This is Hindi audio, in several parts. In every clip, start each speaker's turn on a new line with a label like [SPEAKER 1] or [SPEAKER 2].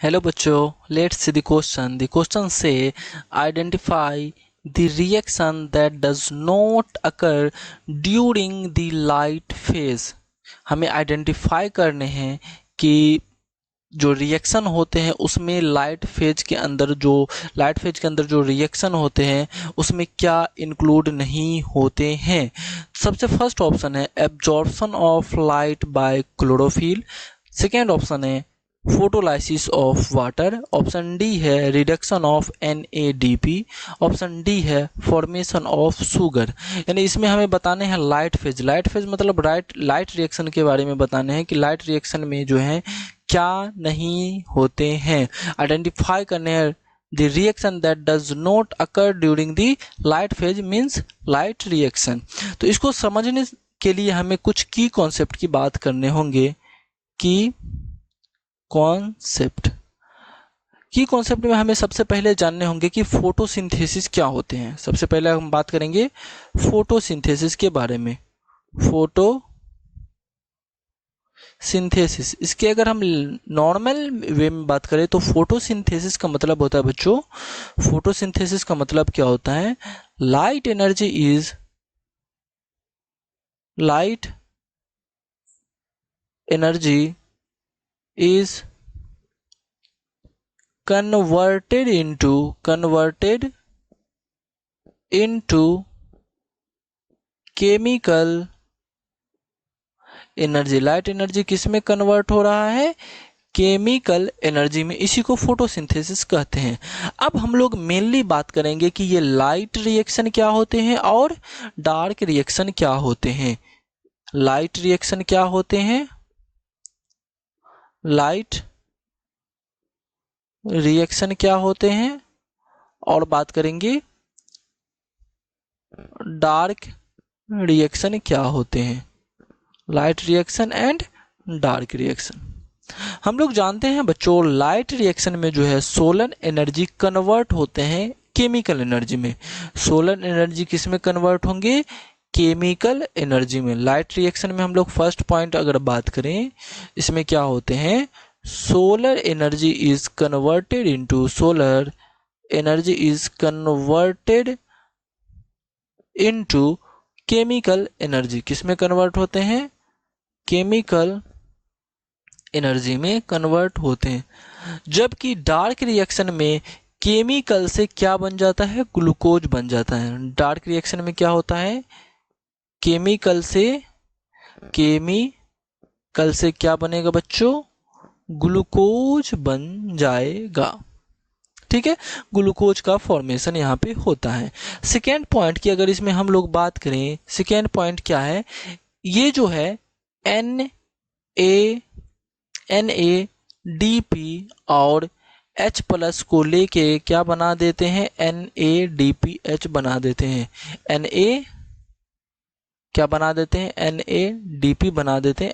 [SPEAKER 1] Hello बच्चों, let's see the question. The question say identify the reaction that does not occur during the light phase. हमें आइडेंटिफाई करने हैं कि जो रिएक्शन होते हैं उसमें लाइट फेज के अंदर जो रिएक्शन होते हैं उसमें क्या इंक्लूड नहीं होते हैं। सबसे फर्स्ट ऑप्शन है absorption of light by chlorophyll. Second option है photolysis of water. Option D है reduction of NADP। Option D है फॉर्मेशन ऑफ शुगर। यानी इसमें हमें बताने हैं लाइट फेज मतलब लाइट रिएक्शन के बारे में बताने हैं कि लाइट रिएक्शन में जो है क्या नहीं होते हैं। आइडेंटिफाई करने हैं the reaction that does not occur during the light phase means light reaction. तो इसको समझने के लिए हमें कुछ की कॉन्सेप्ट की बात करने होंगे। की कॉन्सेप्ट में हमें सबसे पहले जानने होंगे कि फोटोसिंथेसिस क्या होते हैं। सबसे पहले हम बात करेंगे फोटोसिंथेसिस के बारे में। फोटोसिंथेसिस, इसके अगर हम नॉर्मल वे में बात करें तो फोटोसिंथेसिस का मतलब होता है बच्चों, फोटोसिंथेसिस का मतलब क्या होता है, light energy is converted into chemical energy. Light energy किस में कन्वर्ट हो रहा है, केमिकल एनर्जी में। इसी को फोटोसिंथेसिस कहते हैं। अब हम लोग मेनली बात करेंगे कि ये लाइट रिएक्शन क्या होते हैं और डार्क रिएक्शन क्या होते हैं। लाइट रिएक्शन क्या होते हैं, लाइट रिएक्शन क्या होते हैं, और बात करेंगे डार्क रिएक्शन क्या होते हैं। Light reaction and dark reaction. हम लोग जानते हैं बच्चों लाइट रिएक्शन में जो है सोलर एनर्जी कन्वर्ट होते हैं केमिकल एनर्जी में। सोलर एनर्जी किस में कन्वर्ट होंगे, केमिकल एनर्जी में। लाइट रिएक्शन में हम लोग फर्स्ट पॉइंट अगर बात करें, इसमें क्या होते हैं, solar energy is converted into chemical energy. किस में कन्वर्ट होते हैं, केमिकल एनर्जी में कन्वर्ट होते हैं। जबकि डार्क रिएक्शन में केमिकल से क्या बन जाता है, ग्लूकोज बन जाता है। डार्क रिएक्शन में क्या होता है, केमिकल से क्या बनेगा बच्चों, ग्लूकोज बन जाएगा। ठीक है, ग्लूकोज का फॉर्मेशन यहाँ पे होता है। सेकेंड पॉइंट की अगर इसमें हम लोग बात करें, सेकेंड पॉइंट क्या है, ये जो है NADP और H+ को लेके क्या बना देते हैं, NADPH बना देते हैं। क्या बना देते हैं, NADP बना देते हैं,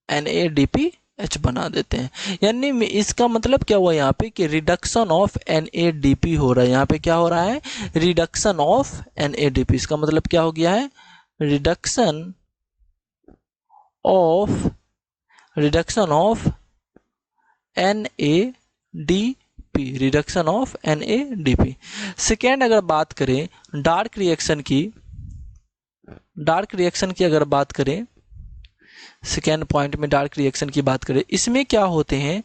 [SPEAKER 1] NADPH बना देते हैं। यानी इसका मतलब क्या हुआ यहाँ पे कि रिडक्शन ऑफ NADP हो रहा है। यहाँ पे क्या हो रहा है, रिडक्शन ऑफ NADP। इसका मतलब क्या हो गया है, रिडक्शन ऑफ NADP। सेकेंड अगर बात करें डार्क रिएक्शन की अगर बात करें, सेकेंड पॉइंट में डार्क रिएक्शन की बात करें, इसमें क्या होते हैं,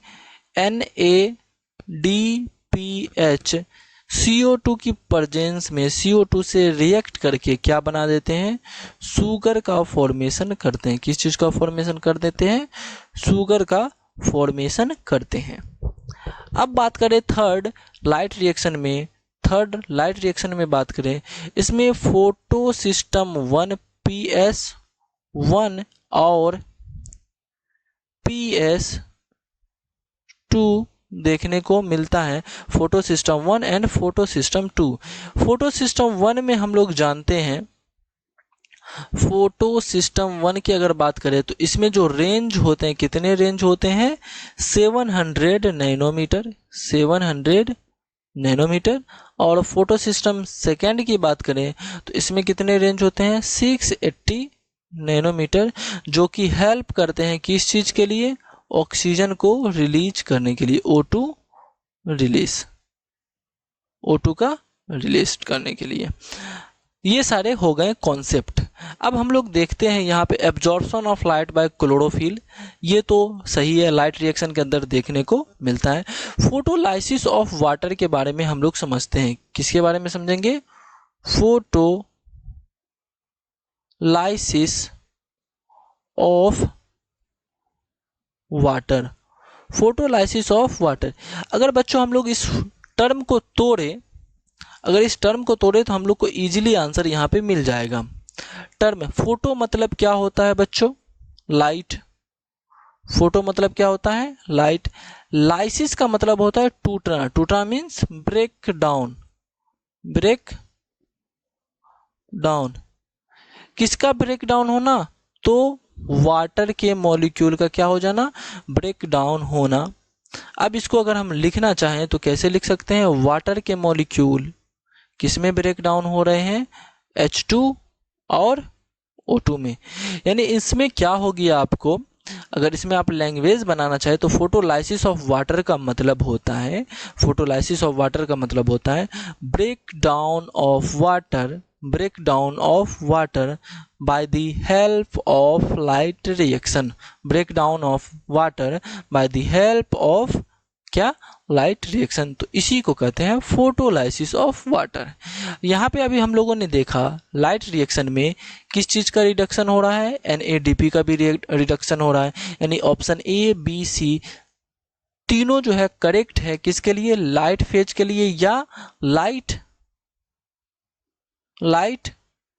[SPEAKER 1] NADPH CO2 की प्रेजेंस में CO2 से रिएक्ट करके क्या बना देते हैं, शुगर का फॉर्मेशन करते हैं। किस चीज का फॉर्मेशन कर देते हैं, शुगर का फॉर्मेशन करते हैं। अब बात करें थर्ड लाइट रिएक्शन में बात करें, इसमें फोटो सिस्टम 1 PS1 और PS2 देखने को मिलता है। Photo system 1 and photo system 2। Photo system 1 में हम लोग जानते हैं, फोटो सिस्टम 1 की अगर बात करें तो इसमें जो रेंज होते हैं, कितने रेंज होते हैं, 700 नैनोमीटर। और फोटो सिस्टम सेकेंड की बात करें तो इसमें कितने रेंज होते हैं, 680 नैनोमीटर, जो कि हेल्प करते हैं किस चीज के लिए, ऑक्सीजन को रिलीज करने के लिए, O2 रिलीज, O2 का रिलीज करने के लिए। ये सारे हो गए कॉन्सेप्ट। अब हम लोग देखते हैं यहाँ पे absorption of light by chlorophyll, ये तो सही है, लाइट रिएक्शन के अंदर देखने को मिलता है। फोटोलाइसिस ऑफ वाटर के बारे में हम लोग समझते हैं, किसके बारे में समझेंगे? Photolysis of water, photolysis of water. अगर बच्चों हम लोग इस टर्म को तोड़े, अगर इस टर्म को तोड़े तो हम लोग को इजीली आंसर यहाँ पे मिल जाएगा। टर्म फोटो मतलब क्या होता है बच्चों? लाइट। फोटो मतलब क्या होता है? लाइट। लाइसिस का मतलब होता है टूटना, टूटना means break down, break down. किसका ब्रेक डाउन होना? तो वाटर के मॉलिक्यूल का क्या हो जाना? ब्रेक डाउन होना। अब इसको अगर हम लिखना चाहें तो कैसे लिख सकते हैं? वाटर के मॉलिक्यूल किसमें ब्रेक डाउन हो रहे हैं? H2 और O2 में। यानी इसमें क्या होगी आपको, अगर इसमें आप लैंग्वेज बनाना चाहे तो फोटोलाइसिस ऑफ वाटर का मतलब होता है, फोटोलाइसिस ऑफ वाटर का मतलब होता है break down of water, break down of water by the help of light reaction, break down of water by the help of क्या? Light reaction. तो इसी को कहते हैं फोटोलाइसिस ऑफ वाटर। यहाँ पे अभी हम लोगों ने देखा लाइट रिएक्शन में किस चीज़ का रिडक्शन हो रहा है? NADP का भी रिडक्शन हो रहा है। यानी ऑप्शन A, B, C तीनों जो है करेक्ट है, किसके लिए? लाइट फेज के लिए या लाइट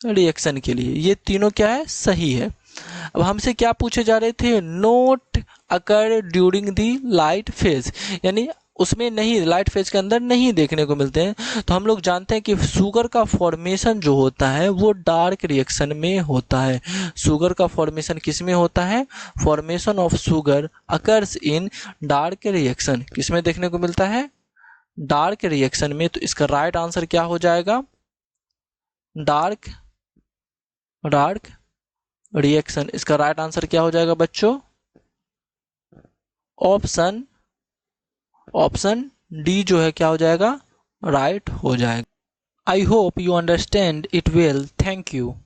[SPEAKER 1] रिएक्शन के लिए। ये तीनों क्या है? सही है। अब हमसे क्या पूछे जा रहे थे? Note occur during the light phase, यानी उसमें नहीं, लाइट फेज के अंदर नहीं देखने को मिलते हैं। तो हम लोग जानते हैं कि शुगर का फॉर्मेशन जो होता है वो डार्क रिएक्शन में होता है। शुगर का फॉर्मेशन किस में होता है? Formation of sugar occurs in dark reaction, किस में देखने को मिलता है? डार्क रिएक्शन में। तो इसका राइट आंसर क्या हो जाएगा? Dark reaction. इसका राइट आंसर क्या हो जाएगा बच्चों? ऑप्शन डी जो है क्या हो जाएगा? राइट हो जाएगा। I hope you understand it well. Thank you.